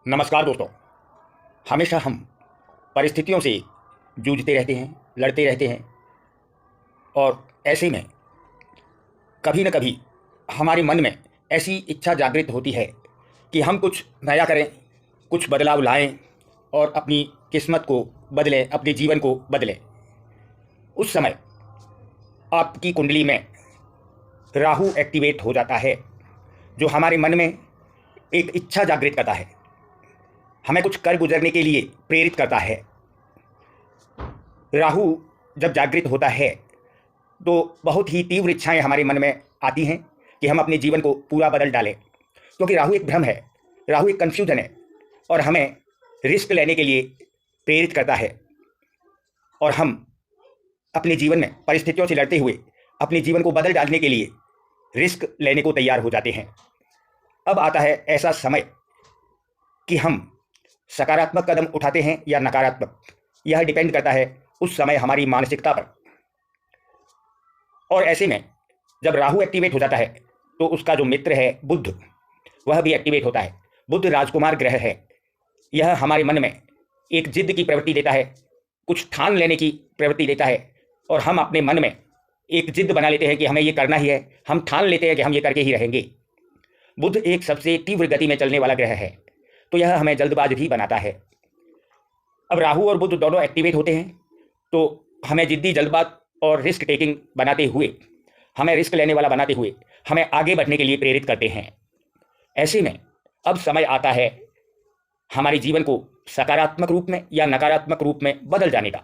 नमस्कार दोस्तों। हमेशा हम परिस्थितियों से जूझते रहते हैं, लड़ते रहते हैं और ऐसे में कभी न कभी हमारे मन में ऐसी इच्छा जागृत होती है कि हम कुछ नया करें, कुछ बदलाव लाएं और अपनी किस्मत को बदलें, अपने जीवन को बदलें। उस समय आपकी कुंडली में राहु एक्टिवेट हो जाता है, जो हमारे मन में एक इच्छा जागृत करता है, हमें कुछ कर गुजरने के लिए प्रेरित करता है। राहु जब जागृत होता है तो बहुत ही तीव्र इच्छाएं हमारे मन में आती हैं कि हम अपने जीवन को पूरा बदल डालें, क्योंकि राहु एक भ्रम है, राहु एक कन्फ्यूजन है और हमें रिस्क लेने के लिए प्रेरित करता है। और हम अपने जीवन में परिस्थितियों से लड़ते हुए अपने जीवन को बदल डालने के लिए रिस्क लेने को तैयार हो जाते हैं। अब आता है ऐसा समय कि हम सकारात्मक कदम उठाते हैं या नकारात्मक, यह डिपेंड करता है उस समय हमारी मानसिकता पर। और ऐसे में जब राहु एक्टिवेट हो जाता है तो उसका जो मित्र है बुध, वह भी एक्टिवेट होता है। बुध राजकुमार ग्रह है। यह हमारे मन में एक जिद की प्रवृत्ति देता है, कुछ ठान लेने की प्रवृत्ति देता है और हम अपने मन में एक जिद बना लेते हैं कि हमें ये करना ही है, हम ठान लेते हैं कि हम ये करके ही रहेंगे। बुध एक सबसे तीव्र गति में चलने वाला ग्रह है, तो यह हमें जल्दबाज भी बनाता है। अब राहु और बुध दोनों एक्टिवेट होते हैं तो हमें जिद्दी, जल्दबाज और रिस्क टेकिंग बनाते हुए, हमें रिस्क लेने वाला बनाते हुए हमें आगे बढ़ने के लिए प्रेरित करते हैं। ऐसे में अब समय आता है हमारे जीवन को सकारात्मक रूप में या नकारात्मक रूप में बदल जाने का,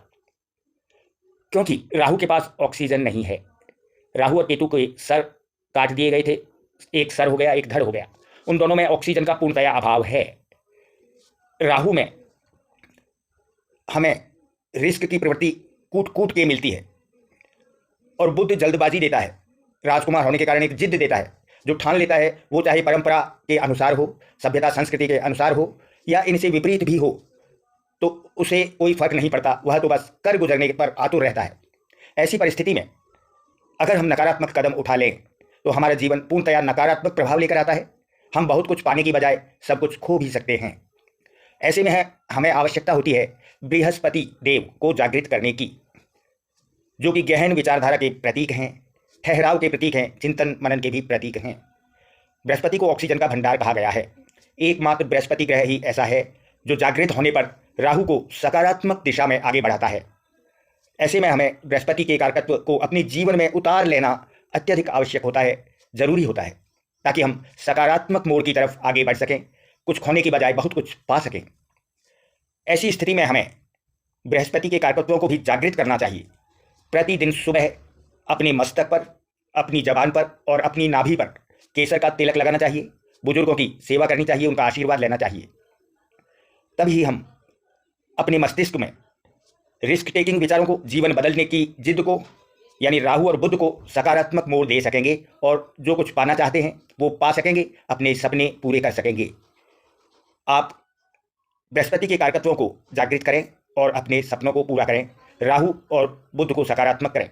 क्योंकि राहु के पास ऑक्सीजन नहीं है। राहु और केतु के सर काट दिए गए थे, एक सर हो गया, एक धड़ हो गया। उन दोनों में ऑक्सीजन का पूर्णतया अभाव है। राहु में हमें रिस्क की प्रवृत्ति कूट कूट के मिलती है और बुध जल्दबाजी देता है, राजकुमार होने के कारण एक जिद देता है। जो ठान लेता है वो चाहे परंपरा के अनुसार हो, सभ्यता संस्कृति के अनुसार हो या इनसे विपरीत भी हो, तो उसे कोई फर्क नहीं पड़ता, वह तो बस कर गुजरने पर आतुर रहता है। ऐसी परिस्थिति में अगर हम नकारात्मक कदम उठा लें तो हमारा जीवन पूर्णतया नकारात्मक प्रभाव लेकर आता है। हम बहुत कुछ पाने की बजाय सब कुछ खो भी सकते हैं। ऐसे में हमें आवश्यकता होती है बृहस्पति देव को जागृत करने की, जो कि गहन विचारधारा के प्रतीक हैं, ठहराव के प्रतीक हैं, चिंतन मनन के भी प्रतीक हैं। बृहस्पति को ऑक्सीजन का भंडार कहा गया है। एकमात्र बृहस्पति ग्रह ही ऐसा है जो जागृत होने पर राहु को सकारात्मक दिशा में आगे बढ़ाता है। ऐसे में हमें बृहस्पति के कारकत्व को अपने जीवन में उतार लेना अत्यधिक आवश्यक होता है, जरूरी होता है, ताकि हम सकारात्मक मोड़ की तरफ आगे बढ़ सकें, कुछ खोने की बजाय बहुत कुछ पा सकें। ऐसी स्थिति में हमें बृहस्पति के कारकत्वों को भी जागृत करना चाहिए। प्रतिदिन सुबह अपने मस्तक पर, अपनी जबान पर और अपनी नाभि पर केसर का तिलक लगाना चाहिए। बुजुर्गों की सेवा करनी चाहिए, उनका आशीर्वाद लेना चाहिए। तभी हम अपने मस्तिष्क में रिस्क टेकिंग विचारों को, जीवन बदलने की जिद को, यानी राहु और बुध को सकारात्मक मोड़ दे सकेंगे और जो कुछ पाना चाहते हैं वो पा सकेंगे, अपने सपने पूरे कर सकेंगे। आप बृहस्पति के कारकत्वों को जागृत करें और अपने सपनों को पूरा करें। राहु और बुध को सकारात्मक करें।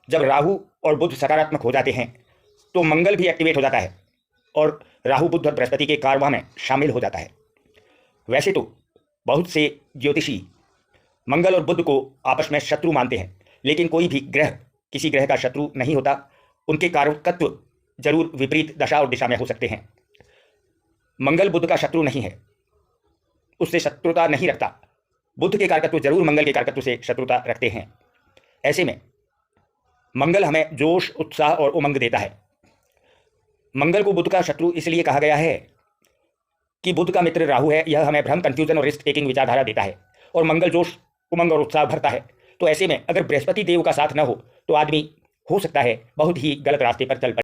जब राहु और बुध सकारात्मक हो जाते हैं तो मंगल भी एक्टिवेट हो जाता है और राहु, बुध और बृहस्पति के कारवा में शामिल हो जाता है। वैसे तो बहुत से ज्योतिषी मंगल और बुध को आपस में शत्रु मानते हैं, लेकिन कोई भी ग्रह किसी ग्रह का शत्रु नहीं होता। उनके कारकत्व जरूर विपरीत दशा और दिशा में हो सकते हैं। मंगल बुध का शत्रु नहीं है, उससे शत्रुता नहीं रखता। बुध के कारकत्व जरूर मंगल के कारकत्व से शत्रुता रखते हैं। ऐसे में मंगल हमें जोश, उत्साह और उमंग देता है। मंगल को बुध का शत्रु इसलिए कहा गया है कि बुध का मित्र राहु है, यह हमें भ्रम, कंफ्यूजन और रिस्क टेकिंग विचारधारा देता है और मंगल जोश, उमंग और उत्साह भरता है। तो ऐसे में अगर बृहस्पति देव का साथ न हो तो आदमी हो सकता है बहुत ही गलत रास्ते पर चल पड़े।